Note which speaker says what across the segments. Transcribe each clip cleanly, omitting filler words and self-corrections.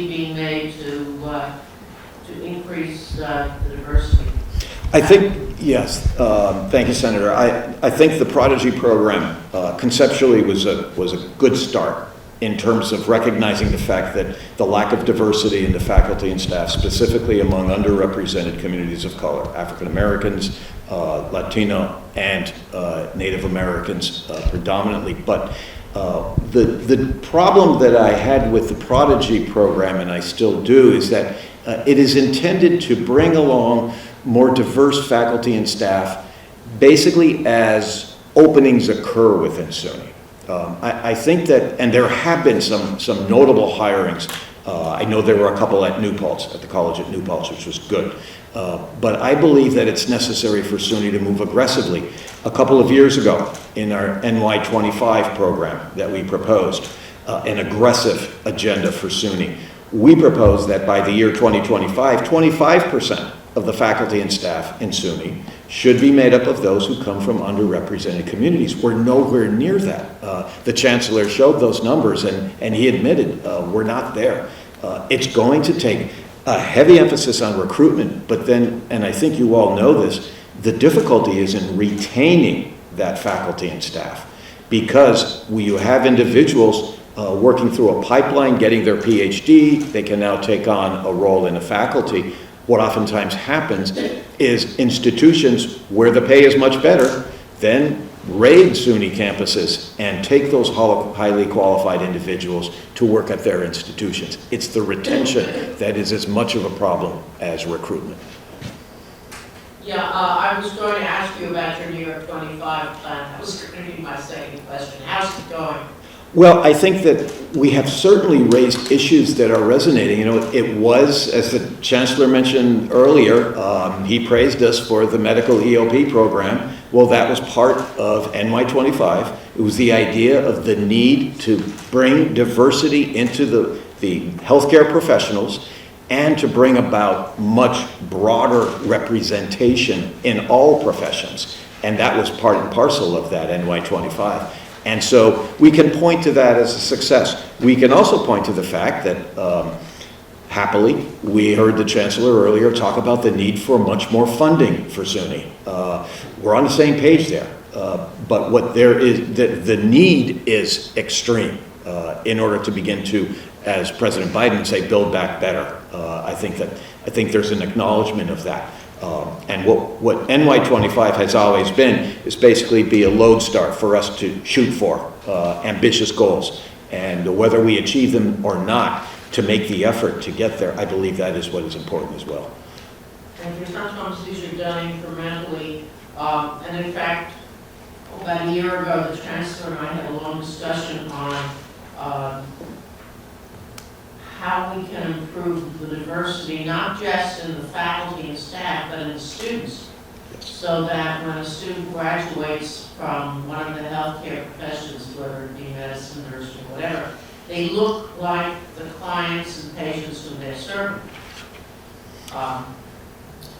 Speaker 1: policy being made to increase the diversity?
Speaker 2: I think, yes, thank you, Senator. I think the Prodigy program conceptually was a good start in terms of recognizing the fact that the lack of diversity in the faculty and staff, specifically among underrepresented communities of color, African Americans, Latino, and Native Americans predominantly. But the problem that I had with the Prodigy program, and I still do, is that it is intended to bring along more diverse faculty and staff basically as openings occur within SUNY. I think that, and there have been some notable hirings. I know there were a couple at New Paltz, at the college at New Paltz, which was good. But I believe that it's necessary for SUNY to move aggressively. A couple of years ago, in our NY25 program that we proposed, an aggressive agenda for SUNY, we proposed that by the year 2025, 25% of the faculty and staff in SUNY should be made up of those who come from underrepresented communities. We're nowhere near that. The Chancellor showed those numbers, and he admitted we're not there. It's going to take a heavy emphasis on recruitment, but then, and I think you all know this, the difficulty is in retaining that faculty and staff, because you have individuals working through a pipeline, getting their PhD, they can now take on a role in the faculty. What oftentimes happens is institutions where the pay is much better then raid SUNY campuses and take those highly qualified individuals to work at their institutions. It's the retention that is as much of a problem as recruitment.
Speaker 1: Yeah, I was going to ask you about your New York 25 plan. That was going to be my second question. How's it going?
Speaker 2: Well, I think that we have certainly raised issues that are resonating. You know, it was, as the Chancellor mentioned earlier, he praised us for the medical EOP program. Well, that was part of NY25. It was the idea of the need to bring diversity into the healthcare professionals and to bring about much broader representation in all professions. And that was part and parcel of that NY25. And so we can point to that as a success. We can also point to the fact that, happily, we heard the Chancellor earlier talk about the need for much more funding for SUNY. We're on the same page there. But what there is, the need is extreme in order to begin to, as President Biden would say, build back better. I think there's an acknowledgement of that. And what NY25 has always been is basically be a lodestar for us to shoot for ambitious goals. And whether we achieve them or not, to make the effort to get there, I believe that is what is important as well.
Speaker 1: And your sometimes these are done incrementally. And in fact, about a year ago, the Chancellor and I had a long discussion on how we can improve the diversity, not just in the faculty and staff, but in the students.
Speaker 2: Yes.
Speaker 1: So that when a student graduates from one of the healthcare professions, whether it be medicine, nursing, whatever, they look like the clients and patients whom they're serving.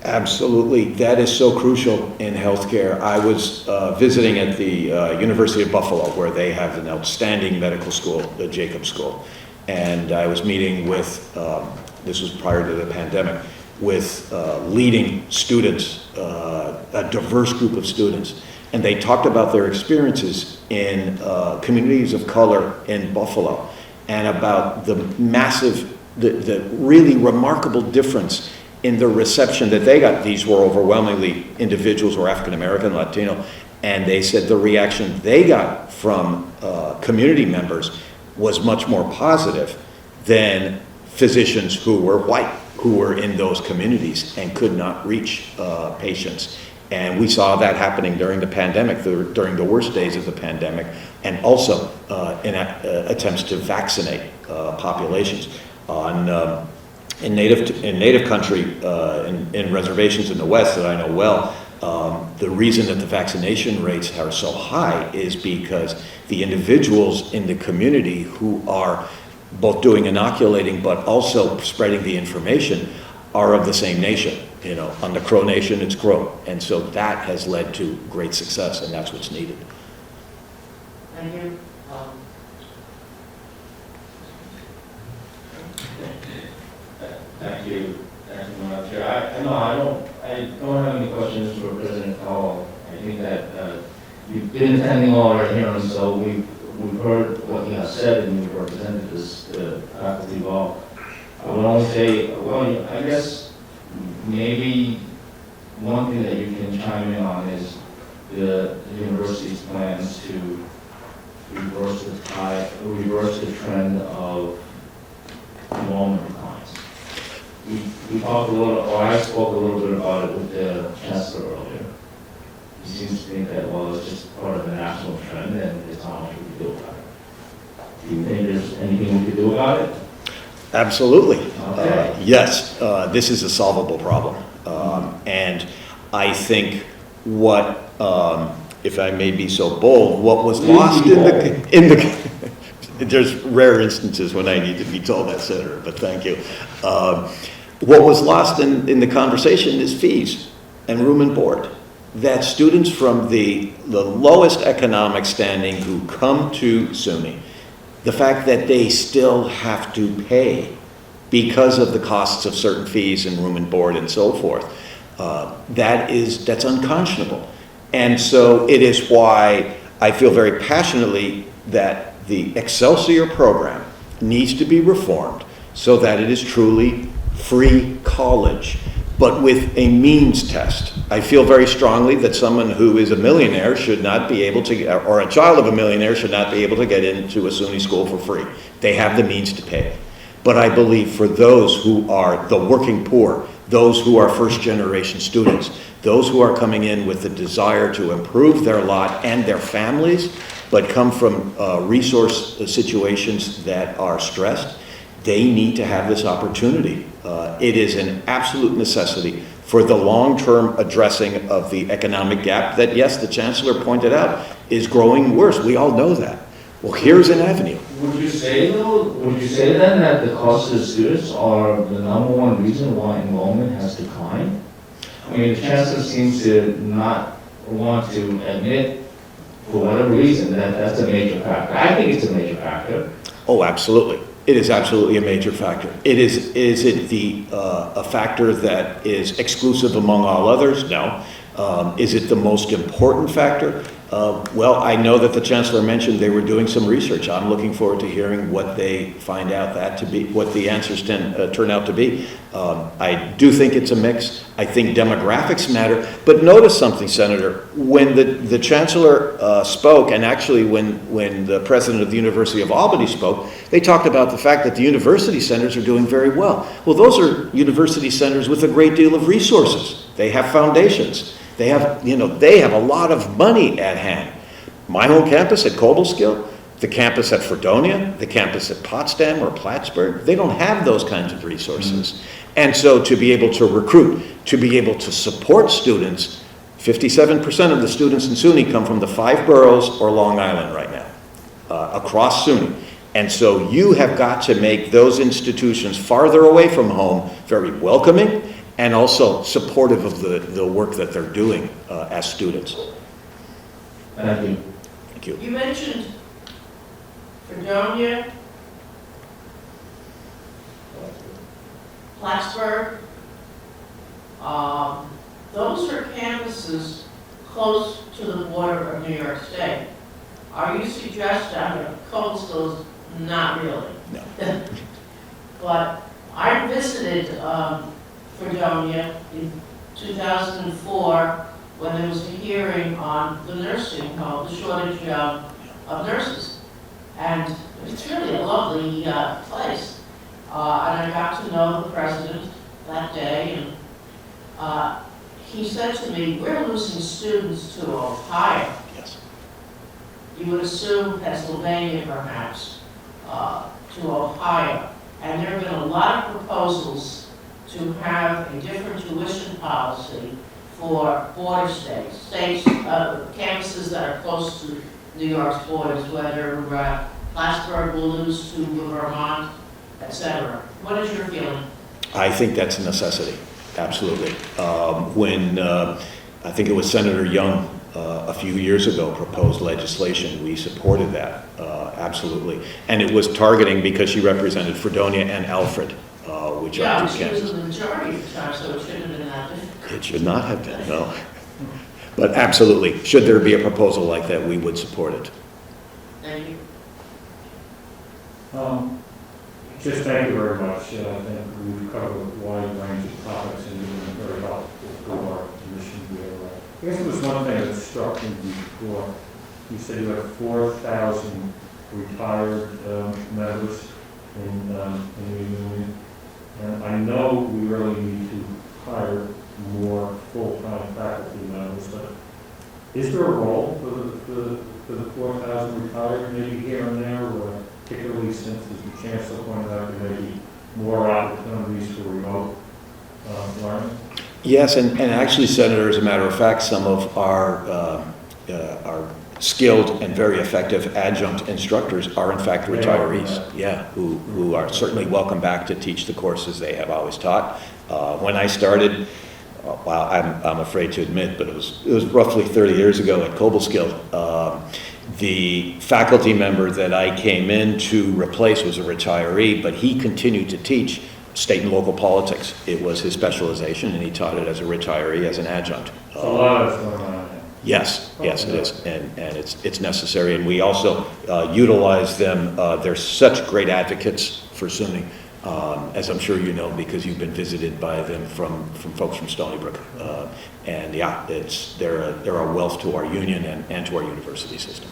Speaker 2: Absolutely, that is so crucial in healthcare. I was visiting at the University of Buffalo, where they have an outstanding medical school, the Jacob School. And I was meeting with, this was prior to the pandemic, with leading students, a diverse group of students. And they talked about their experiences in communities of color in Buffalo and about the massive, the really remarkable difference in the reception that they got. These were overwhelmingly individuals who were African American, Latino, and they said the reaction they got from community members was much more positive than physicians who were white, who were in those communities and could not reach patients. And we saw that happening during the pandemic, during the worst days of the pandemic, and also in attempts to vaccinate populations. In native country, in reservations in the West that I know well, the reason that the vaccination rates are so high is because the individuals in the community who are both doing inoculating but also spreading the information are of the same nation. You know, on the Crow Nation, it's Crow. And so that has led to great success, and that's what's needed.
Speaker 1: Thank you.
Speaker 3: you, Madam Chair. I don't have any questions for President Kowal. I think that you've been attending all our hearings, so we've heard what he has said, and we've represented this faculty well. I would only say, well, I guess maybe one thing that you can chime in on is the university's plans to reverse the trend of enrollment declines. We talked a little, or I spoke a little bit about it with the chancellor earlier. He seems to think that, well, it's just part of the national trend and it's not much we can do about it. Do you think there's anything we could do about it?
Speaker 2: Absolutely.
Speaker 3: Okay.
Speaker 2: Yes, this is a solvable problem. And I think what, if I may be so bold, what was lost in the there's rare instances when I need to be told that, Senator, but thank you. What was lost in the conversation is fees and room and board. That students from the lowest economic standing who come to SUNY, the fact that they still have to pay because of the costs of certain fees and room and board and so forth, that's unconscionable. And so it is why I feel very passionately that the Excelsior program needs to be reformed so that it is truly free college, but with a means test. I feel very strongly that someone who is a millionaire should not be able to, or a child of a millionaire should not be able to get into a SUNY school for free. They have the means to pay. But I believe for those who are the working poor, those who are first generation students, those who are coming in with the desire to improve their lot and their families, but come from resource situations that are stressed, they need to have this opportunity. It is an absolute necessity for the long-term addressing of the economic gap that, yes, the Chancellor pointed out, is growing worse. We all know that. Well, here's an avenue.
Speaker 3: Would you say then that the cost of the students are the number one reason why enrollment has declined? I mean, the Chancellor seems to not want to admit, for whatever reason, that that's a major factor. I think it's a major factor.
Speaker 2: Oh, absolutely. It is absolutely a major factor. Is it a factor that is exclusive among all others? No. Is it the most important factor? Well, I know that the Chancellor mentioned they were doing some research. I'm looking forward to hearing what they find out that to be, what the answers turn out to be. I do think it's a mix. I think demographics matter. But notice something, Senator. When the Chancellor spoke, and actually when the President of the University of Albany spoke, they talked about the fact that the university centers are doing very well. Well, those are university centers with a great deal of resources. They have foundations. They have a lot of money at hand. My home campus at Kowal, the campus at Fredonia, the campus at Potsdam or Plattsburgh, they don't have those kinds of resources. Mm-hmm. And so to be able to recruit, to be able to support students, 57% of the students in SUNY come from the 5 boroughs or Long Island right now, across SUNY. And so you have got to make those institutions farther away from home very welcoming and also supportive of the work that they're doing as students.
Speaker 3: Thank you.
Speaker 2: Thank you.
Speaker 1: You mentioned Fredonia, Plattsburgh. Those are campuses close to the border of New York State. Are you suggesting, coastal is not really.
Speaker 2: No.
Speaker 1: But I visited Fredonia in 2004 when there was a hearing on the nursing home, the shortage of nurses. And it's really a lovely place. And I got to know the president that day, and he said to me, we're losing students to Ohio.
Speaker 2: Yes.
Speaker 1: You would assume Pennsylvania perhaps, to Ohio. And there have been a lot of proposals to have a different tuition policy for border states, campuses that are close to New York's borders, whether Plattsburgh will lose to Vermont, etc. What is your feeling?
Speaker 2: I think that's a necessity, absolutely. When I think it was Senator Young a few years ago proposed legislation, we supported that, absolutely. And it was targeting, because she represented Fredonia and Alfred, which
Speaker 1: Yeah,
Speaker 2: are
Speaker 1: she
Speaker 2: two
Speaker 1: was
Speaker 2: candidates.
Speaker 1: in the majority of the time, so it shouldn't have been that difficult.
Speaker 2: It should not have been, no. But absolutely, should there be a proposal like that, we would support it.
Speaker 1: Thank you.
Speaker 4: Just thank you very much. I think we've covered a wide range of topics and you've been very helpful to our commission here. I guess there was one thing that struck me before. You said you had 4,000 retired members in the union. And I know we really need to hire more full-time faculty members, but is there a role for the 4,000 retired, maybe here and there, or particularly since, as the chancellor pointed out, there may be more opportunities for remote learning?
Speaker 2: Yes, and actually, Senator, as a matter of fact, some of our skilled and very effective adjunct instructors are in fact retirees, yeah, who are certainly welcome back to teach the courses they have always taught. When I started, well, I'm afraid to admit, but it was roughly 30 years ago at Kowal. The faculty member that I came in to replace was a retiree, but he continued to teach state and local politics. It was his specialization, and he taught it as a retiree, as an adjunct.
Speaker 4: A lot of going on.
Speaker 2: Yes, it is, and it's necessary, and we also utilize them. They're such great advocates for SUNY, as I'm sure you know, because you've been visited by them from folks from Stony Brook. And yeah, they're a wealth to our union and to our university system.